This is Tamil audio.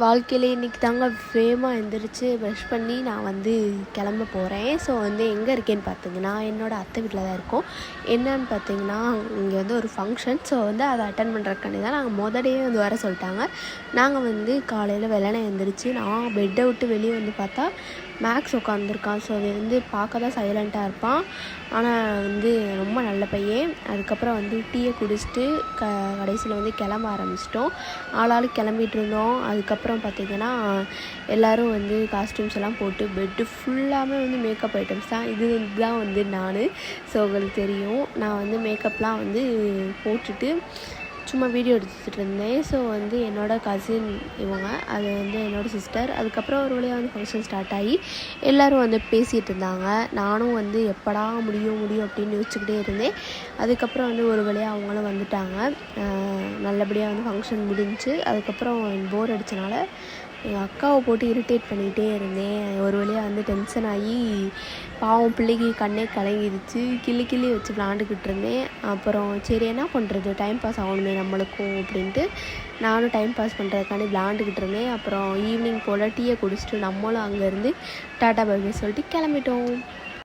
வாழ்க்கையில இன்றைக்கி தாங்க வேகமாக எழுந்திரிச்சு ப்ரஷ் பண்ணி நான் வந்து கிளம்ப போகிறேன். ஸோ வந்து எங்கே இருக்கேன்னு பார்த்தீங்கன்னா, என்னோடய அத்தை வீட்டில் தான் இருக்கோம். என்னன்னு பார்த்தீங்கன்னா, இங்கே வந்து ஒரு ஃபங்க்ஷன். ஸோ வந்து அதை அட்டன் பண்ணுறதுக்காண்டி தான் நாங்கள் மொதலையே வந்து வர சொல்லிட்டாங்க. நாங்கள் வந்து காலையில் வெள்ளனை எழுந்திரிச்சு நான் பெட்டை விட்டு வெளியே வந்து பார்த்தா மேக்ஸ் உட்காந்துருக்கான். ஸோ அது வந்து பார்க்க தான் சைலண்ட்டாக இருப்பான், ஆனால் வந்து ரொம்ப நல்ல பையன். அதுக்கப்புறம் வந்து டீயை குடிச்சிட்டு கடைசியில் வந்து கிளம்ப ஆரம்பிச்சிட்டோம். ஆளாளுக்கு கிளம்பிகிட்டு இருந்தோம். அதுக்கப்புறம் பார்த்திங்கன்னா எல்லோரும் வந்து காஸ்டியூம்ஸ் எல்லாம் போட்டு பெட்டு ஃபுல்லாமே வந்து மேக்கப் ஐட்டம்ஸ் தான். இதுதான் வந்து நான். ஸோ உங்களுக்கு தெரியும், நான் வந்து மேக்கப்லாம் வந்து போட்டுட்டு சும்மா வீடியோ எடுத்துகிட்டு இருந்தேன். ஸோ வந்து என்னோடய கசின் இவங்க, அது வந்து என்னோடய சிஸ்டர். அதுக்கப்புறம் ஒரு வழியாக வந்து ஃபங்க்ஷன் ஸ்டார்ட் ஆகி எல்லோரும் வந்து பேசிகிட்டு இருந்தாங்க. நானும் வந்து எப்படா முடியும் அப்படின்னு யோசிச்சுக்கிட்டே இருந்தேன். அதுக்கப்புறம் வந்து ஒரு வழியாக அவங்களும் வந்துட்டாங்க. நல்லபடியாக வந்து ஃபங்க்ஷன் முடிஞ்சுச்சு. அதுக்கப்புறம் போர் அடித்தனால எங்கள் அக்காவை போட்டு இரிட்டேட் பண்ணிகிட்டே இருந்தேன். ஒரு வழியாக வந்து டென்ஷன் ஆகி பாவம் பிள்ளைக்கு கண்ணே கலங்கிடுச்சு. கிள்ளி வச்சு விளாண்டுக்கிட்டு இருந்தேன். அப்புறம் சரி என்ன பண்ணுறது, டைம் பாஸ் ஆகணுமே நம்மளுக்கும் அப்படின்ட்டு நானும் டைம் பாஸ் பண்ணுறதுக்காண்டி விளாண்டுக்கிட்டு இருந்தேன். அப்புறம் ஈவினிங் போல் டீயை குடிச்சிட்டு நம்மளும் அங்கேருந்து டாட்டா பை பை சொல்லிட்டு கிளம்பிட்டோம்.